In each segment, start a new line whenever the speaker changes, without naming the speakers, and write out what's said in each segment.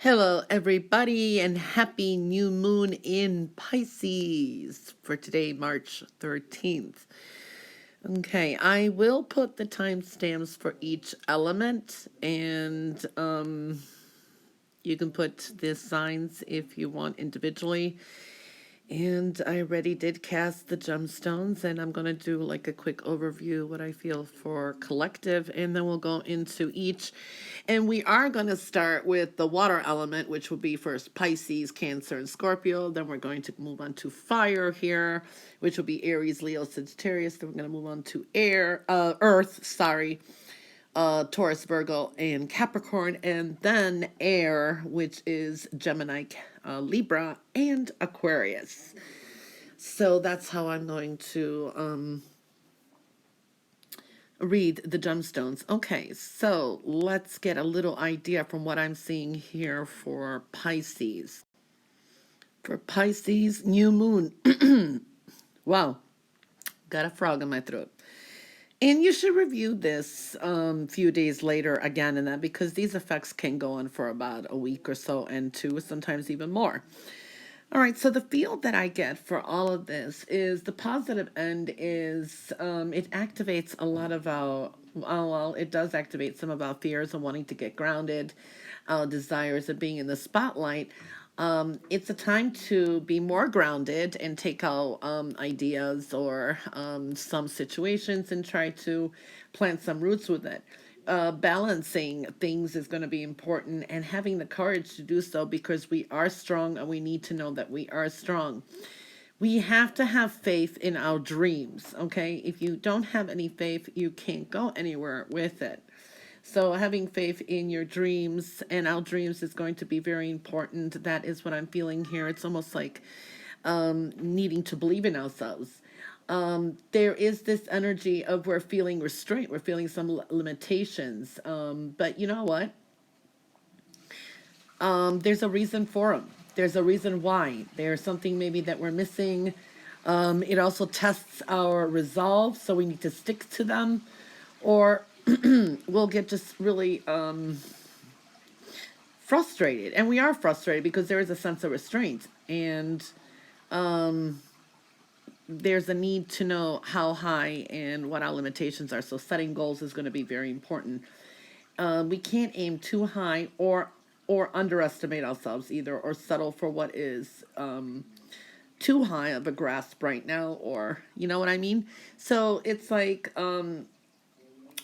Hello, everybody, and happy new moon in Pisces for today, March 13th. Okay, I will put the timestamps for each element, and you can put the signs if you want individually. And I already did cast the gemstones, and I'm going to do like a quick overview, what I feel for collective, and then we'll go into each. And we are going to start with the water element, which will be first Pisces, Cancer, and Scorpio. Then we're going to move on to fire here, which will be Aries, Leo, Sagittarius. Then we're going to move on to Earth, Taurus, Virgo, and Capricorn, and then air, which is Gemini, Libra, and Aquarius. So that's how I'm going to read the gemstones. Okay, so let's get a little idea from what I'm seeing here for Pisces. For Pisces, new moon. Wow, got a frog in my throat. And you should review this few days later again and that, because these effects can go on for about a week or so, and two, sometimes even more. All right, so the feel that I get for all of this is the positive end is it activates a lot of our, well, it does activate some of our fears of wanting to get grounded, our desires of being in the spotlight. It's a time to be more grounded and take out ideas or some situations and try to plant some roots with it. Balancing things is going to be important, and having the courage to do so, because we are strong and we need to know that we are strong. We have to have faith in our dreams, okay? If you don't have any faith, you can't go anywhere with it. So having faith in your dreams and our dreams is going to be very important. That is what I'm feeling here. It's almost like needing to believe in ourselves. There is this energy of we're feeling restraint. We're feeling some limitations. But you know what? There's a reason for them. There's a reason why. There's something maybe that we're missing. It also tests our resolve, so we need to stick to them, or we'll get just really frustrated. And we are frustrated because there is a sense of restraint. And there's a need to know how high and what our limitations are. So setting goals is going to be very important. We can't aim too high or underestimate ourselves either, or settle for what is too high of a grasp right now, or you know what I mean? So it's like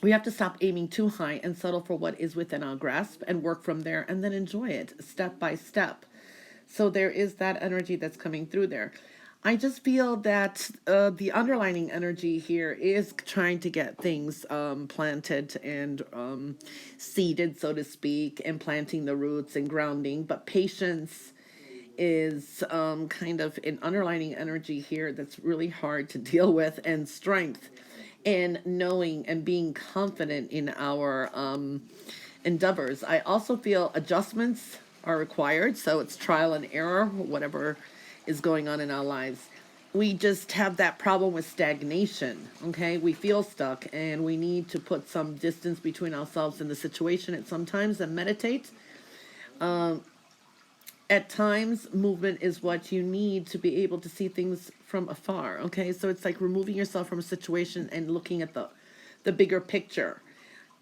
we have to stop aiming too high and settle for what is within our grasp and work from there, and then enjoy it step by step. So there is that energy that's coming through there. I just feel that the underlining energy here is trying to get things planted and seeded, so to speak, and planting the roots and grounding. But patience is kind of an underlining energy here that's really hard to deal with, and strength, and knowing and being confident in our endeavors. I also feel adjustments are required, so it's trial and error, whatever is going on in our lives. We just have that problem with stagnation, okay? We feel stuck, and we need to put some distance between ourselves and the situation at some times, and meditate. At times, movement is what you need to be able to see things from afar, okay? So it's like removing yourself from a situation and looking at the bigger picture.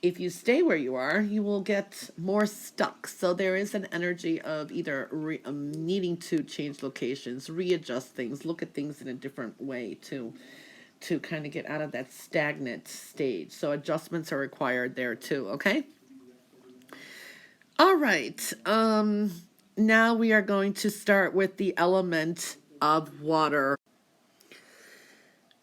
If you stay where you are, you will get more stuck. So there is an energy of either needing to change locations, readjust things, look at things in a different way to kind of get out of that stagnant stage. So adjustments are required there too, okay? All right. Now we are going to start with the element of water.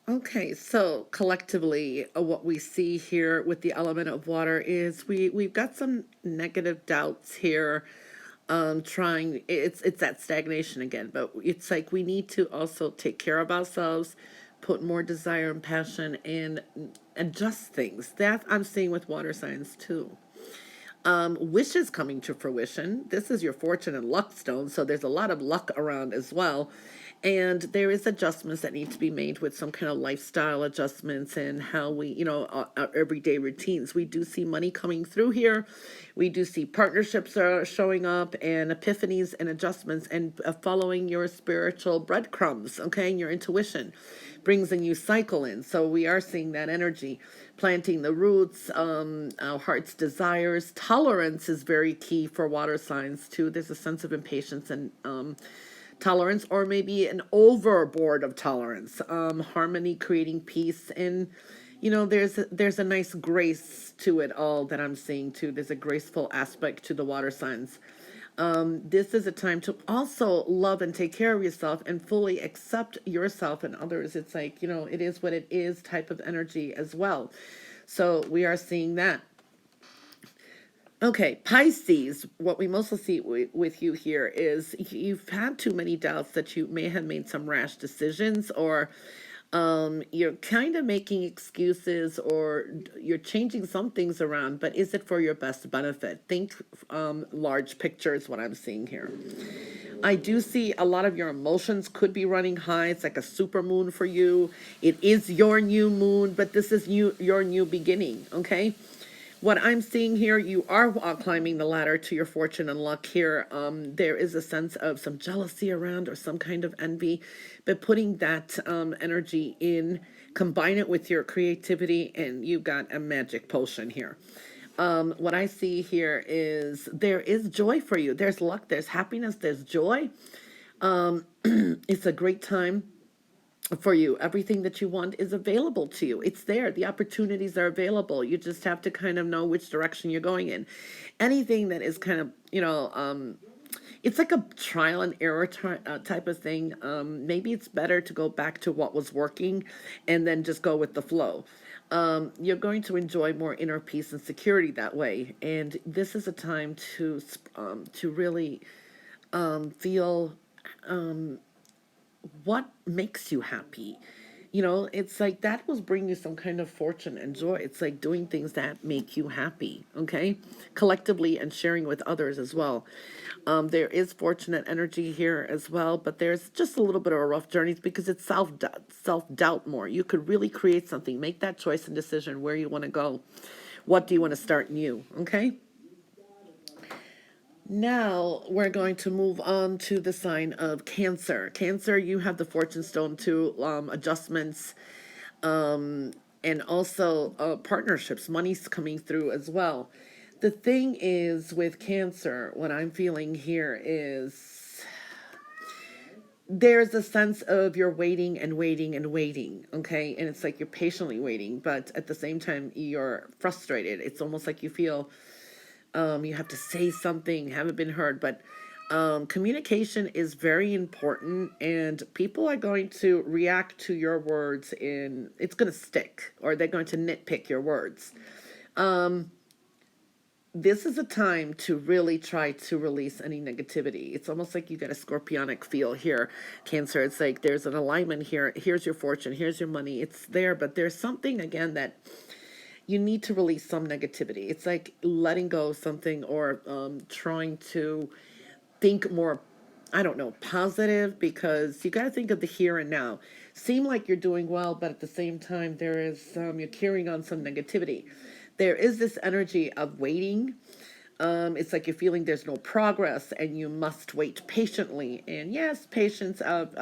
Okay, so collectively, what we see here with the element of water is we've got some negative doubts here. Trying it's that stagnation again, but it's like we need to also take care of ourselves, put more desire and passion, and adjust things. That I'm seeing with water signs too. Wishes coming to fruition. This is your fortune and luck stone, so there's a lot of luck around as well. And there is adjustments that need to be made with some kind of lifestyle adjustments and how we, our everyday routines. We do see money coming through here. We do see partnerships are showing up and epiphanies and adjustments and following your spiritual breadcrumbs, okay, and your intuition brings a new cycle in. So we are seeing that energy, planting the roots, our heart's desires. Tolerance is very key for water signs too. There's a sense of impatience and tolerance, or maybe an overboard of tolerance. Harmony, creating peace, and there's a nice grace to it all that I'm seeing too. There's a graceful aspect to the water signs. This is a time to also love and take care of yourself and fully accept yourself and others. It's like, it is what it is type of energy as well. So we are seeing that. Okay, Pisces, what we mostly see with you here is you've had too many doubts that you may have made some rash decisions, or you're kind of making excuses, or you're changing some things around, but is it for your best benefit? Think large picture is what I'm seeing here. I do see a lot of your emotions could be running high. It's like a super moon for you. It is your new moon, but this is your new beginning, okay? What I'm seeing here, you are climbing the ladder to your fortune and luck here. There is a sense of some jealousy around or some kind of envy, but putting that energy in, combine it with your creativity, and you got a magic potion here. What I see here is there is joy for you. There's luck, there's happiness, there's joy. It's a great time for you. Everything that you want is available to you. It's there. The opportunities are available. You just have to kind of know which direction you're going in. Anything that is kind of, it's like a trial and error type of thing. Maybe it's better to go back to what was working and then just go with the flow. You're going to enjoy more inner peace and security that way. And this is a time to really feel what makes you happy. It's like that will bring you some kind of fortune and joy. It's like doing things that make you happy, okay, collectively, and sharing with others as well. There is fortunate energy here as well, but there's just a little bit of a rough journey because it's self-doubt more. You could really create something, make that choice and decision where you want to go. What do you want to start new, okay? Now we're going to move on to the sign of Cancer. Cancer, you have the Fortune Stone too, adjustments, and also partnerships. Money's coming through as well. The thing is with Cancer, what I'm feeling here is there's a sense of you're waiting and waiting and waiting, okay? And it's like you're patiently waiting, but at the same time, you're frustrated. It's almost like you feel you have to say something, haven't been heard, but communication is very important, and people are going to react to your words it's going to stick, or they're going to nitpick your words. This is a time to really try to release any negativity. It's almost like you get a scorpionic feel here, Cancer. It's like there's an alignment here. Here's your fortune. Here's your money. It's there, but there's something, again, that you need to release some negativity. It's like letting go of something, or trying to think more, I don't know, positive, because you got to think of the here and now. Seem like you're doing well, but at the same time, there is you're carrying on some negativity. There is this energy of waiting. It's like you're feeling there's no progress, and you must wait patiently. And yes, patience is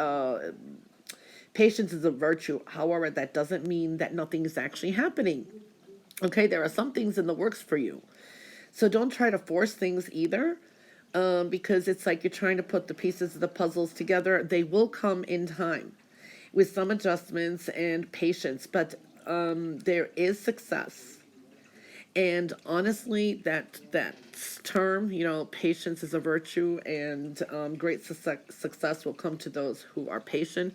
a virtue. However, that doesn't mean that nothing is actually happening. Okay, there are some things in the works for you. So don't try to force things either, because it's like you're trying to put the pieces of the puzzles together. They will come in time with some adjustments and patience, but there is success. And honestly, that term, patience is a virtue, and great success will come to those who are patient,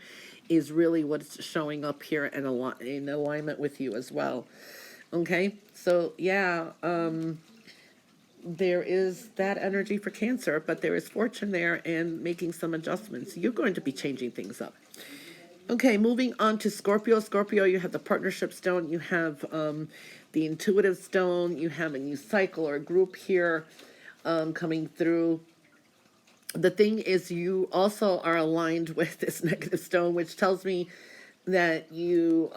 is really what's showing up here in alignment with you as well. Okay, so yeah, there is that energy for Cancer, but there is fortune there and making some adjustments. You're going to be changing things up. Okay, moving on to Scorpio. Scorpio, you have the partnership stone, you have the intuitive stone, you have a new cycle or group here coming through. The thing is, you also are aligned with this negative stone, which tells me that you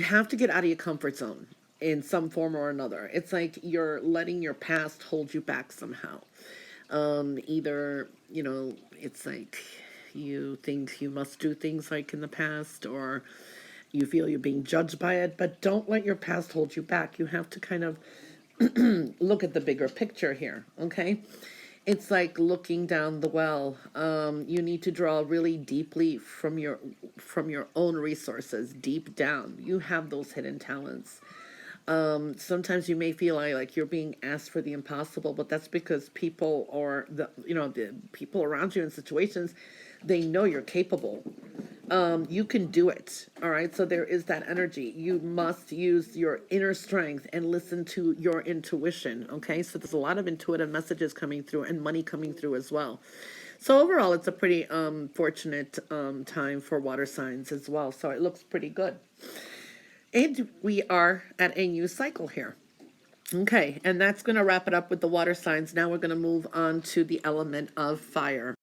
have to get out of your comfort zone in some form or another. It's like you're letting your past hold you back somehow. Either, it's like you think you must do things like in the past, or you feel you're being judged by it, but don't let your past hold you back. You have to kind of look at the bigger picture here, okay? It's like looking down the well. You need to draw really deeply from your own resources, deep down. You have those hidden talents. Sometimes you may feel like you're being asked for the impossible, but that's because people, or the people around you in situations, they know you're capable. You can do it. All right. So there is that energy. You must use your inner strength and listen to your intuition. Okay. So there's a lot of intuitive messages coming through and money coming through as well. So overall, it's a pretty fortunate time for water signs as well. So it looks pretty good. And we are at a new cycle here. Okay. And that's going to wrap it up with the water signs. Now we're going to move on to the element of fire.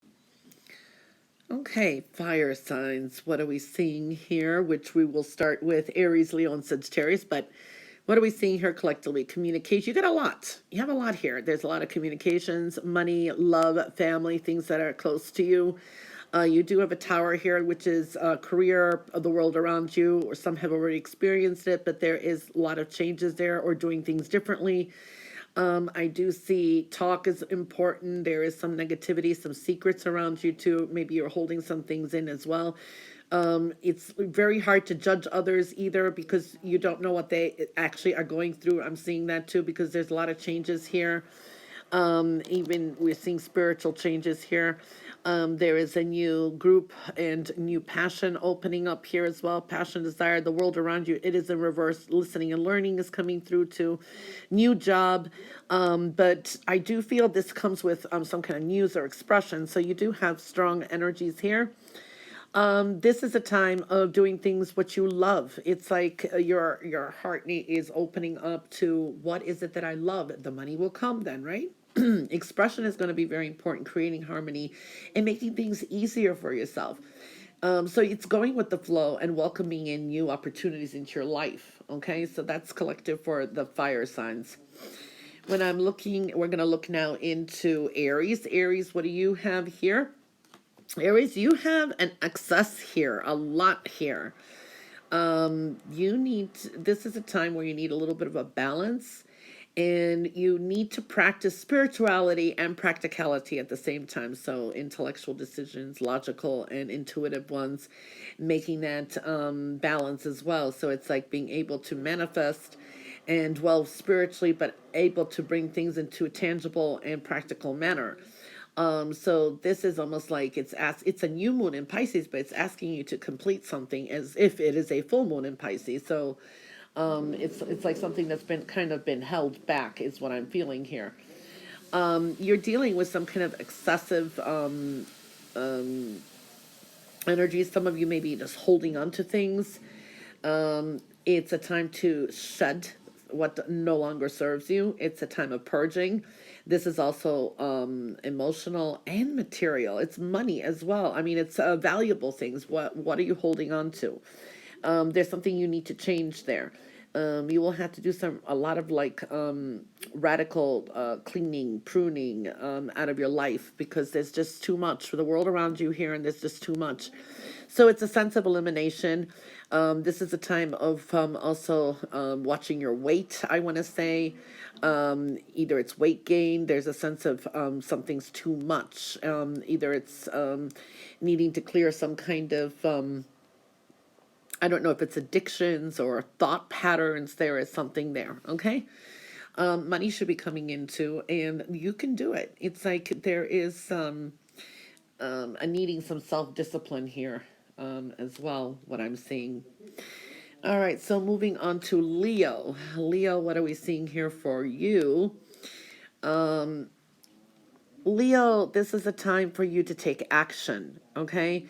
Okay, fire signs. What are we seeing here? Which we will start with Aries, Leo, and Sagittarius. But what are we seeing here collectively? Communication. You got a lot. You have a lot here. There's a lot of communications, money, love, family, things that are close to you. You do have a tower here, which is career of the world around you, or some have already experienced it, but there is a lot of changes there, or doing things differently. I do see talk is important. There is some negativity, some secrets around you too. Maybe you're holding some things in as well. It's very hard to judge others either, because you don't know what they actually are going through. I'm seeing that too, because there's a lot of changes here. Even we're seeing spiritual changes here. There is a new group and new passion opening up here as well. Passion, desire, the world around you. It is in reverse. Listening and learning is coming through to new job. But I do feel this comes with some kind of news or expression. So you do have strong energies here. This is a time of doing things what you love. It's like your heart is opening up to, what is it that I love? The money will come then, right? Expression is going to be very important, creating harmony and making things easier for yourself. So it's going with the flow and welcoming in new opportunities into your life. Okay, so that's collective for the fire signs. When I'm looking, we're going to look now into Aries. Aries, what do you have here? Aries, you have an excess here, a lot here. This is a time where you need a little bit of a balance, and you need to practice spirituality and practicality at the same time. So intellectual decisions, logical and intuitive ones, making that balance as well. So it's like being able to manifest and dwell spiritually, but able to bring things into a tangible and practical manner. So this is almost like it's a new moon in Pisces, but it's asking you to complete something as if it is a full moon in Pisces. So it's like something that's been held back is what I'm feeling here. You're dealing with some kind of excessive energy. Some of you may be just holding on to things. It's a time to shed what no longer serves you. It's a time of purging. This is also emotional and material. It's money as well. I mean, it's valuable things. What are you holding on to? There's something you need to change there. You will have to do a lot of radical cleaning, pruning out of your life, because there's just too much for the world around you here, and there's just too much. So it's a sense of elimination. This is a time of also watching your weight, I want to say. Either it's weight gain, there's a sense of something's too much. Either it's needing to clear some kind of I don't know if it's addictions or thought patterns. There is something there, okay? Money should be coming into, and you can do it. It's like there is a needing some self-discipline here as well, what I'm seeing. All right, so moving on to Leo. Leo, what are we seeing here for you? Leo, this is a time for you to take action, okay?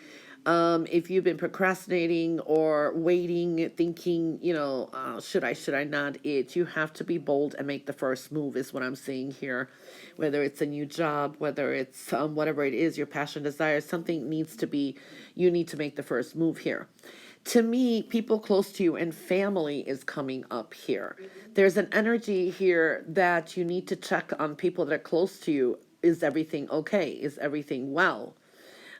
If you've been procrastinating or waiting, thinking, should I not? You have to be bold and make the first move, is what I'm seeing here. Whether it's a new job, whether it's whatever it is, your passion, desire, something needs to be, you need to make the first move here. To me, people close to you and family is coming up here. There's an energy here that you need to check on people that are close to you. Is everything okay? Is everything well?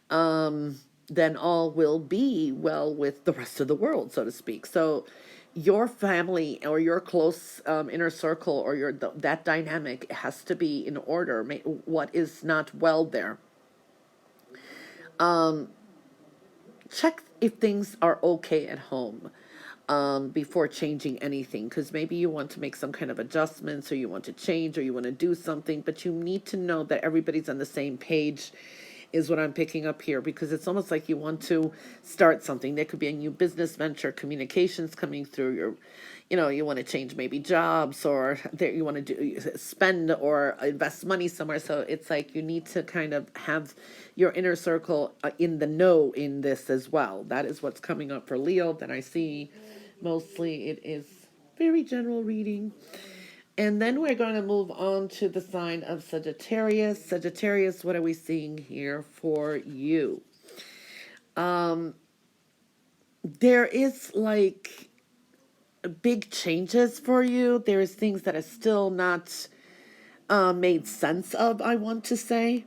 Then all will be well with the rest of the world, so to speak. So your family or your close inner circle or that dynamic has to be in order. What is not well there? Check if things are okay at home before changing anything, because maybe you want to make some kind of adjustments, or you want to change, or you want to do something, but you need to know that everybody's on the same page, is what I'm picking up here, because it's almost like you want to start something. There could be a new business venture, communications coming through your, you want to change maybe jobs, or there you want to spend or invest money somewhere. So it's like you need to kind of have your inner circle in the know in this as well. That is what's coming up for Leo that I see. Mostly it is very general reading. And then we're going to move on to the sign of Sagittarius. Sagittarius, what are we seeing here for you? There is like big changes for you. There's things that are still not made sense of, I want to say.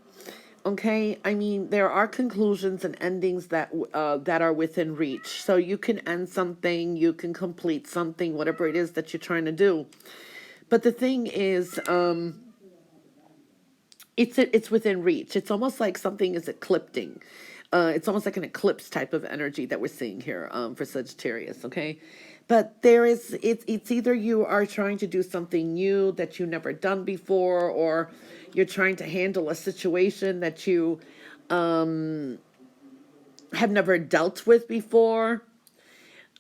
Okay, I mean, there are conclusions and endings that are within reach. So you can end something, you can complete something, whatever it is that you're trying to do. But the thing is, it's within reach. It's almost like something is eclipsing. It's almost like an eclipse type of energy that we're seeing here for Sagittarius. Okay, but it's either you are trying to do something new that you never done before, or you're trying to handle a situation that you have never dealt with before.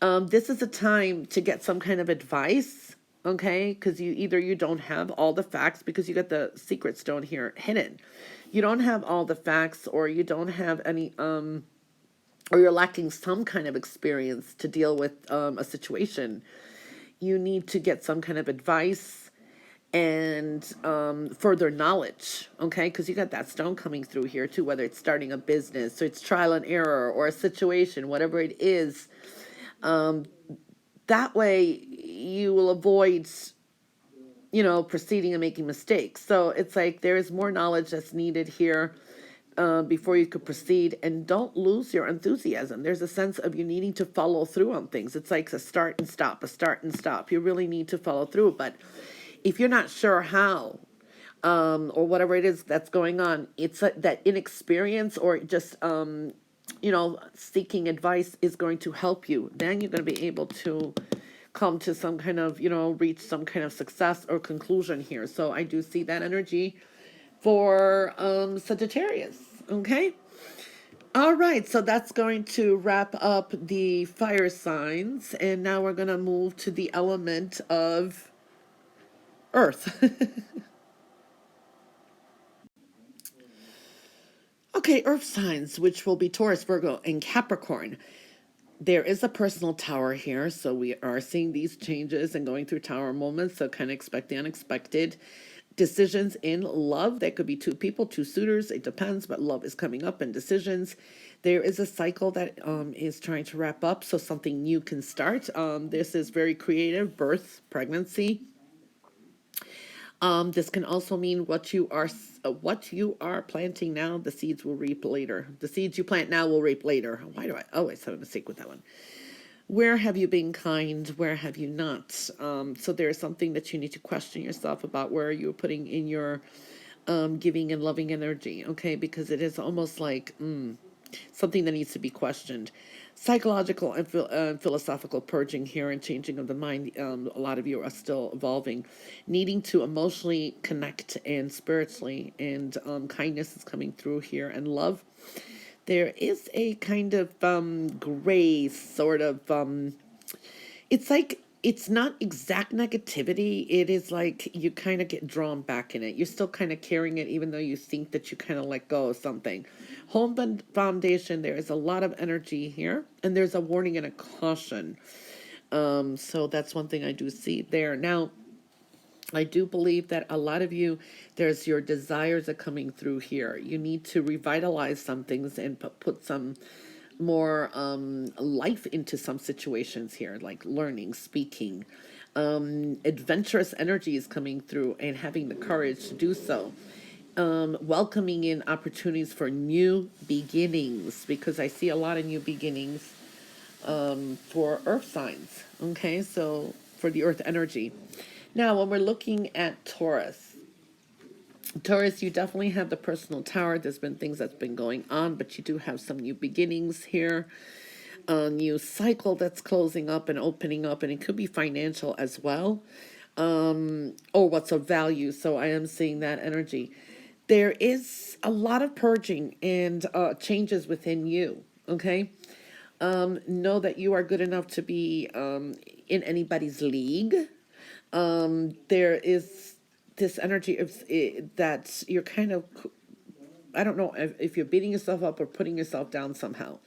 This is a time to get some kind of advice, okay? Because you don't have all the facts, because you got the secret stone here hidden. You don't have all the facts, or you don't have any, or you're lacking some kind of experience to deal with a situation. You need to get some kind of advice and further knowledge, okay? Because you got that stone coming through here too, whether it's starting a business, or it's trial and error, or a situation, whatever it is. That way you will avoid, proceeding and making mistakes. So it's like there is more knowledge that's needed here before you could proceed. And don't lose your enthusiasm. There's a sense of you needing to follow through on things. It's like a start and stop, a start and stop. You really need to follow through. But if you're not sure how, or whatever it is that's going on, it's that inexperience, or just seeking advice is going to help you. Then you're going to be able to come to some kind of, reach some kind of success or conclusion here. So I do see that energy for Sagittarius. Okay. All right. So that's going to wrap up the fire signs. And now we're going to move to the element of Earth. Okay, Earth signs, which will be Taurus, Virgo, and Capricorn. There is a personal tower here, so we are seeing these changes and going through tower moments, so kind of expect the unexpected. Decisions in love, that could be two people, two suitors, it depends, but love is coming up, and decisions. There is a cycle that is trying to wrap up, so something new can start. This is very creative, birth, pregnancy. This can also mean what you are planting now, the seeds will reap later. The seeds you plant now will reap later. Why do I always have a mistake with that one? Where have you been kind? Where have you not? So there is something that you need to question yourself about, where you're putting in your giving and loving energy, okay? Because it is almost like something that needs to be questioned. Psychological and philosophical purging here and changing of the mind. A lot of you are still evolving, needing to emotionally connect and spiritually, and kindness is coming through here, and love. There is a kind of gray sort of, it's like it's not exact negativity. It is like you kind of get drawn back in it. You're still kind of carrying it, even though you think that you kind of let go of something. Foundation, there is a lot of energy here, and there's a warning and a caution. So that's one thing I do see there. Now, I do believe that a lot of you, there's your desires are coming through here. You need to revitalize some things and put some more life into some situations here, like learning, speaking. Adventurous energy is coming through and having the courage to do so. Welcoming in opportunities for new beginnings, because I see a lot of new beginnings for earth signs. Okay, so for the earth energy. Now, when we're looking at Taurus, you definitely have the personal tower. There's been things that's been going on, but you do have some new beginnings here. A new cycle that's closing up and opening up, and it could be financial as well. Or what's of value. So I am seeing that energy. There is a lot of purging and changes within you. Okay. Know that you are good enough to be in anybody's league. There is this energy of that you're kind of, I don't know if you're beating yourself up or putting yourself down somehow,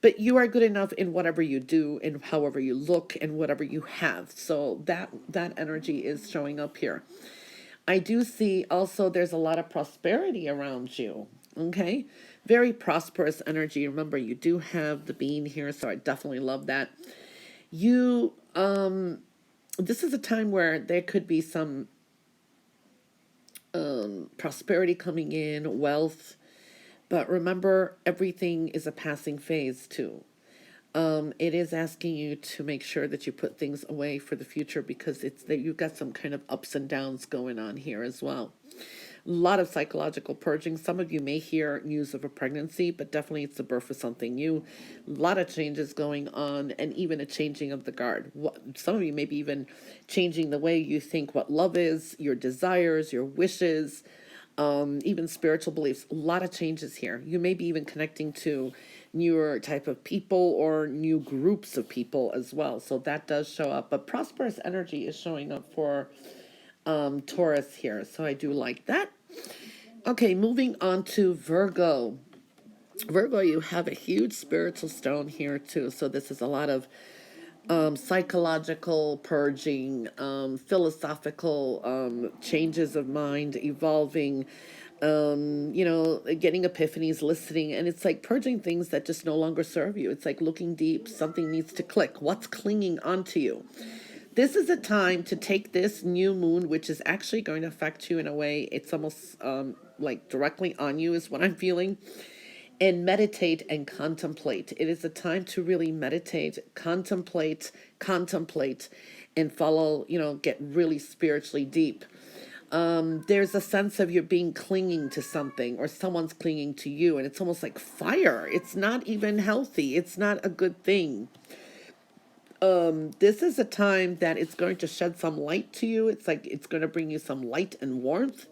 but you are good enough in whatever you do and however you look and whatever you have. So that energy is showing up here. I do see also there's a lot of prosperity around you. Okay, very prosperous energy. Remember, you do have the bean here, so I definitely love that. You this is a time where there could be some prosperity coming in, wealth, but remember, everything is a passing phase too. It is asking you to make sure that you put things away for the future, because it's that you've got some kind of ups and downs going on here as well. A lot of psychological purging. Some of you may hear news of a pregnancy, but definitely it's the birth of something new. A lot of changes going on, and even a changing of the guard. Some of you may be even changing the way you think what love is, your desires, your wishes, even spiritual beliefs. A lot of changes here. You may be even connecting to newer type of people or new groups of people as well. So that does show up. But prosperous energy is showing up for Taurus here. So I do like that. Okay, moving on to Virgo. Virgo, you have a huge spiritual stone here too. So this is a lot of psychological purging, philosophical changes of mind, evolving, getting epiphanies, listening, and it's like purging things that just no longer serve you. It's like looking deep, something needs to click. What's clinging onto you? This is a time to take this new moon, which is actually going to affect you in a way, it's almost like directly on you, is what I'm feeling, and meditate and contemplate. It is a time to really meditate, contemplate, and follow, get really spiritually deep. There's a sense of you're being clinging to something, or someone's clinging to you, and it's almost like fire. It's not even healthy. It's not a good thing. This is a time that it's going to shed some light to you. It's like it's going to bring you some light and warmth.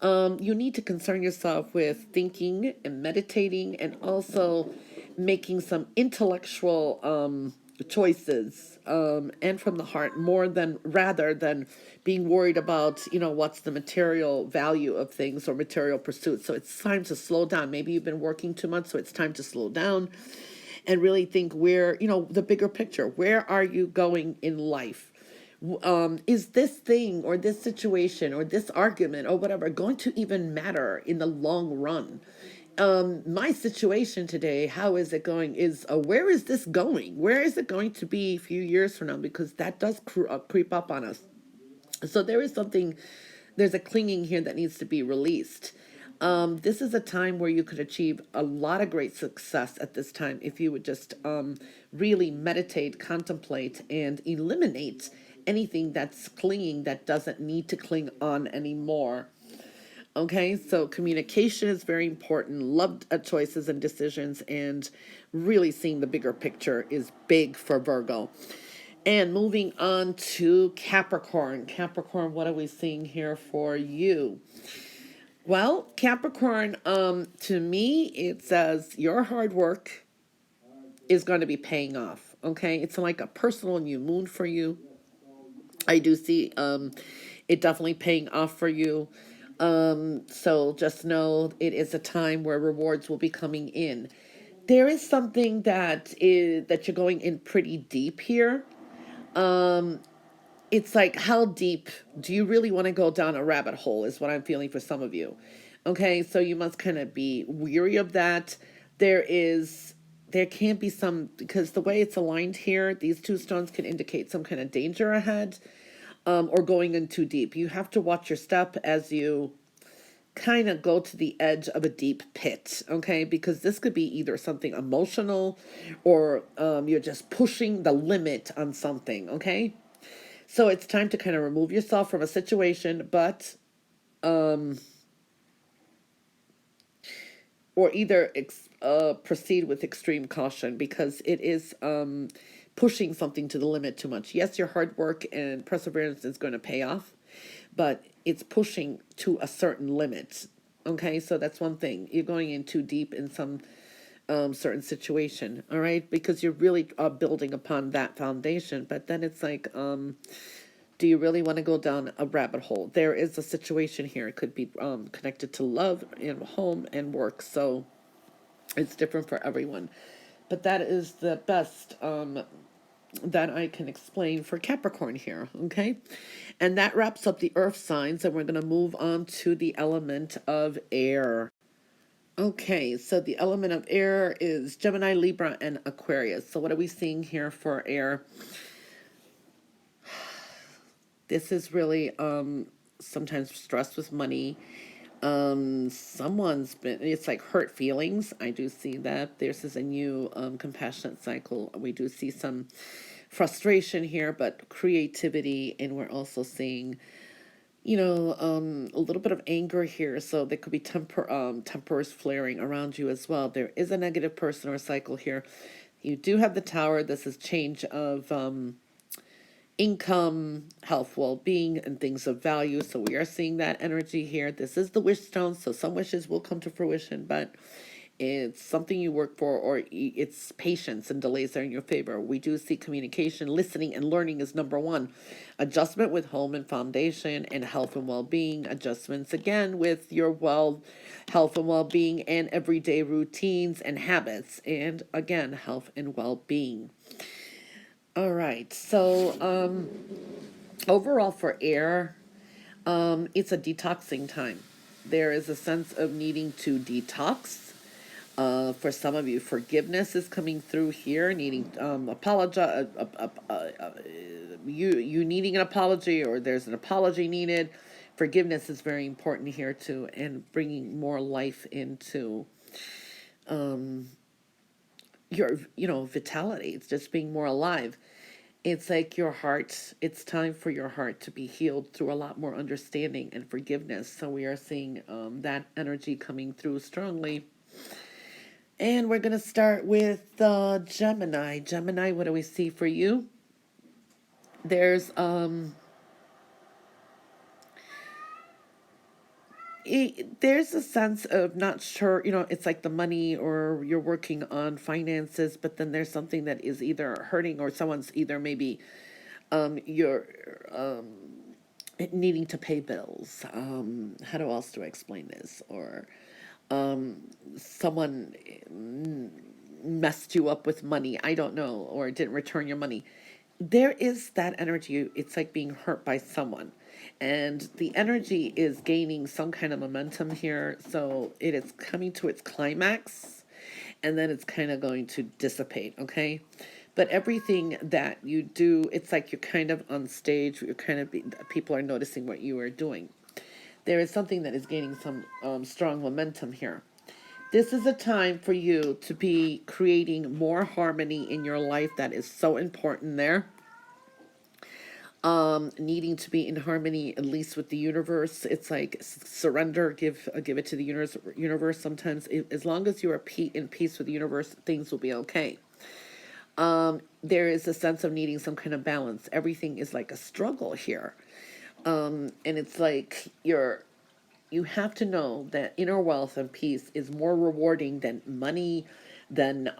You need to concern yourself with thinking and meditating, and also making some intellectual choices, and from the heart, rather than being worried about what's the material value of things or material pursuits. So it's time to slow down. Maybe you've been working too much, so it's time to slow down and really think where, the bigger picture. Where are you going in life? Is this thing or this situation or this argument or whatever going to even matter in the long run? My situation today, how is it going? Where is this going? Where is it going to be a few years from now? Because that does creep up on us. So there's a clinging here that needs to be released. This is a time where you could achieve a lot of great success at this time if you would just really meditate, contemplate, and eliminate anything that's clinging that doesn't need to cling on anymore. Okay, so communication is very important. Love choices and decisions, and really seeing the bigger picture is big for Virgo. And moving on to Capricorn. Capricorn, what are we seeing here for you? Well, Capricorn, to me, it says your hard work is going to be paying off. Okay, it's like a personal new moon for you. I do see it definitely paying off for you. So just know it is a time where rewards will be coming in. There is something that you're going in pretty deep here. It's like, how deep do you really want to go down a rabbit hole is what I'm feeling for some of you. Okay, so you must kind of be weary of that. There can't be some, because the way it's aligned here, these two stones can indicate some kind of danger ahead, or going in too deep. You have to watch your step as you kind of go to the edge of a deep pit, okay? Because this could be either something emotional, or you're just pushing the limit on something, okay? So it's time to kind of remove yourself from a situation, but or either proceed with extreme caution, because it is pushing something to the limit too much. Yes, your hard work and perseverance is going to pay off, but it's pushing to a certain limit. Okay, so that's one thing. You're going in too deep in some certain situation, all right, because you're really building upon that foundation. But then it's like, do you really want to go down a rabbit hole? There is a situation here. It could be connected to love and home and work. So it's different for everyone. But that is the best that I can explain for Capricorn here, okay? And that wraps up the earth signs, and we're going to move on to the element of air. Okay, so the element of air is Gemini, Libra, and Aquarius. So what are we seeing here for air? This is really sometimes stress with money. Someone's been, it's like hurt feelings. I do see that. This is a new compassionate cycle. We do see some frustration here, but creativity, and we're also seeing, a little bit of anger here. So there could be tempers flaring around you as well. There is a negative person or cycle here. You do have the Tower. This is change of income, health, well-being, and things of value. So we are seeing that energy here. This is the wish stone, so some wishes will come to fruition, but it's something you work for, or it's patience and delays are in your favor. We do see communication, listening, and learning is number one. Adjustment with home and foundation, and health and well-being. Adjustments again with your health and well-being, and everyday routines and habits, and again, health and well-being. All right, so overall for air, it's a detoxing time. There is a sense of needing to detox. For some of you, forgiveness is coming through here, needing apologize. You needing an apology, or there's an apology needed. Forgiveness is very important here too, and bringing more life into your vitality. It's just being more alive. It's like your heart, it's time for your heart to be healed through a lot more understanding and forgiveness. So we are seeing that energy coming through strongly. And we're going to start with Gemini. Gemini, what do we see for you? There's there's a sense of not sure, it's like the money, or you're working on finances, but then there's something that is either hurting, or someone's either maybe you're needing to pay bills. How else do I explain this? Or someone messed you up with money, I don't know, or didn't return your money. There is that energy. It's like being hurt by someone, and the energy is gaining some kind of momentum here. So it is coming to its climax, and then it's kind of going to dissipate, okay? But everything that you do, it's like you're kind of on stage. You're kind of people are noticing what you are doing. There is something that is gaining some strong momentum here. This is a time for you to be creating more harmony in your life. That is so important there. Needing to be in harmony, at least with the universe. It's like surrender, give it to the universe. Sometimes, as long as you are in peace with the universe, things will be okay. There is a sense of needing some kind of balance. Everything is like a struggle here. And it's like you have to know that inner wealth and peace is more rewarding than money, than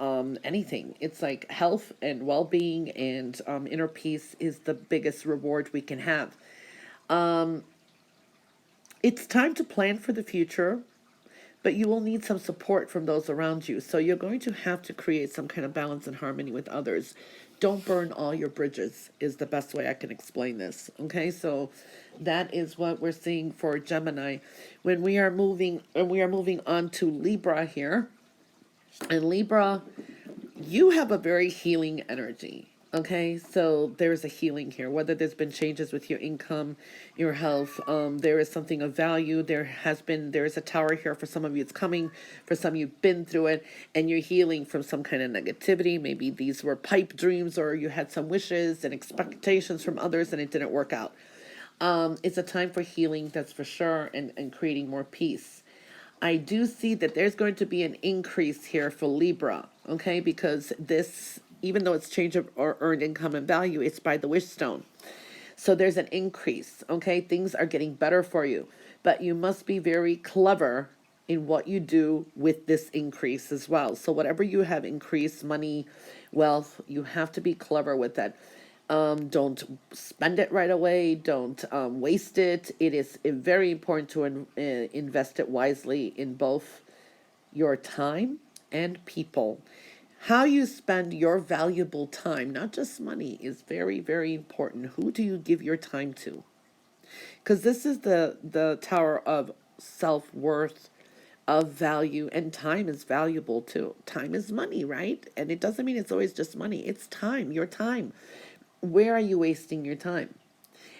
anything. It's like health and well-being and inner peace is the biggest reward we can have. It's time to plan for the future, but you will need some support from those around you. So you're going to have to create some kind of balance and harmony with others. Don't burn all your bridges is the best way I can explain this. Okay, so that is what we're seeing for Gemini. When we are moving on to Libra here, and Libra, you have a very healing energy. Okay, so there's a healing here, whether there's been changes with your income, your health, there is something of value. There is a tower here. For some of you it's coming, for some you've been through it, and you're healing from some kind of negativity. Maybe these were pipe dreams, or you had some wishes and expectations from others and it didn't work out. It's a time for healing, that's for sure, and creating more peace. I do see that there's going to be an increase here for Libra, okay? Because this, even though it's change of or earned income and value, it's by the wish stone. So there's an increase, okay? Things are getting better for you, but you must be very clever in what you do with this increase as well. So whatever you have increased, money, wealth, you have to be clever with that. Don't spend it right away. Don't waste it. It is very important to invest it wisely in both your time and people. How you spend your valuable time, not just money, is very, very important. Who do you give your time to? Because this is the tower of self-worth, of value, and time is valuable too. Time is money, right? And it doesn't mean it's always just money. It's time, your time. Where are you wasting your time?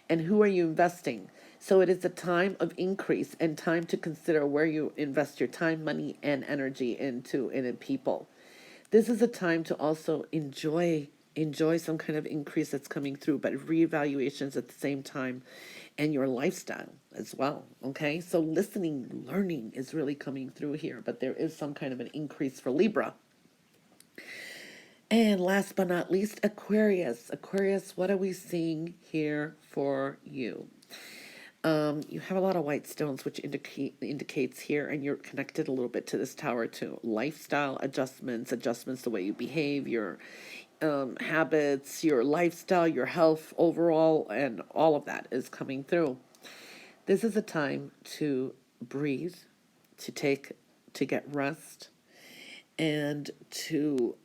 And who are you investing? So it is a time of increase and time to consider where you invest your time, money, and energy into and in people. This is a time to also enjoy some kind of increase that's coming through, but reevaluations at the same time, and your lifestyle as well. Okay, so listening, learning is really coming through here, but there is some kind of an increase for Libra. And last but not least, Aquarius. Aquarius, what are we seeing here for you? You have a lot of white stones, which indicates here, and you're connected a little bit to this tower too. Lifestyle adjustments, the way you behave, your habits, your lifestyle, your health overall, and all of that is coming through. This is a time to breathe, to get rest, and to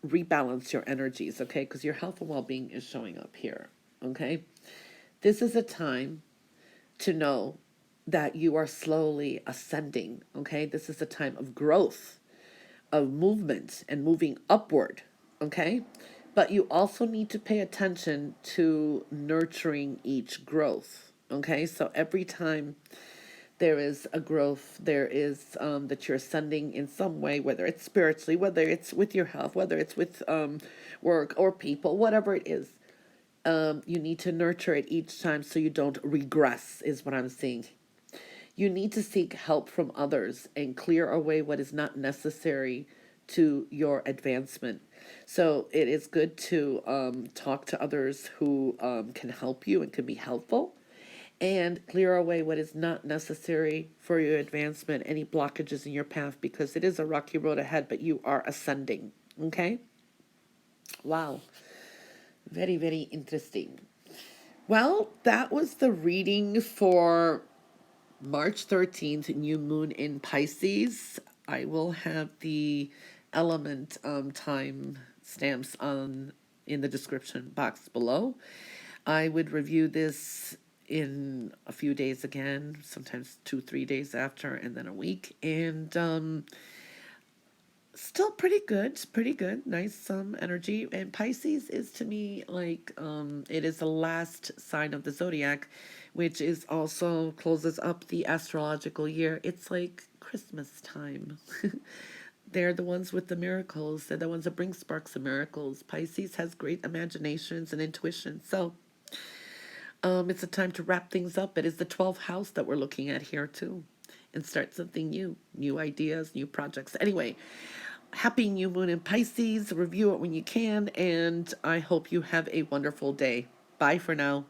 rebalance your energies, okay? Because your health and well-being is showing up here, okay? This is a time to know that you are slowly ascending, okay? This is a time of growth, of movement, and moving upward, okay? But you also need to pay attention to nurturing each growth, okay? So every time there is a growth, there is that you're ascending in some way, whether it's spiritually, whether it's with your health, whether it's with work or people, whatever it is. You need to nurture it each time so you don't regress, is what I'm seeing. You need to seek help from others and clear away what is not necessary to your advancement. So it is good to talk to others who can help you and can be helpful, and clear away what is not necessary for your advancement, any blockages in your path, because it is a rocky road ahead, but you are ascending. Okay? Wow. Very, very interesting. Well, that was the reading for March 13th, new moon in Pisces. I will have the element time stamps in the description box below. I would review this in a few days again, sometimes 2-3 days after, and then a week. And still pretty good, nice energy. And Pisces is, to me, like it is the last sign of the zodiac, which is also closes up the astrological year. It's like Christmas time. They're the ones with the miracles. They're the ones that bring sparks of miracles. Pisces has great imaginations and intuition. So it's a time to wrap things up. It is the 12th house that we're looking at here too, and start something new ideas, new projects. Anyway, happy new moon in Pisces. Review it when you can, and I hope you have a wonderful day. Bye for now.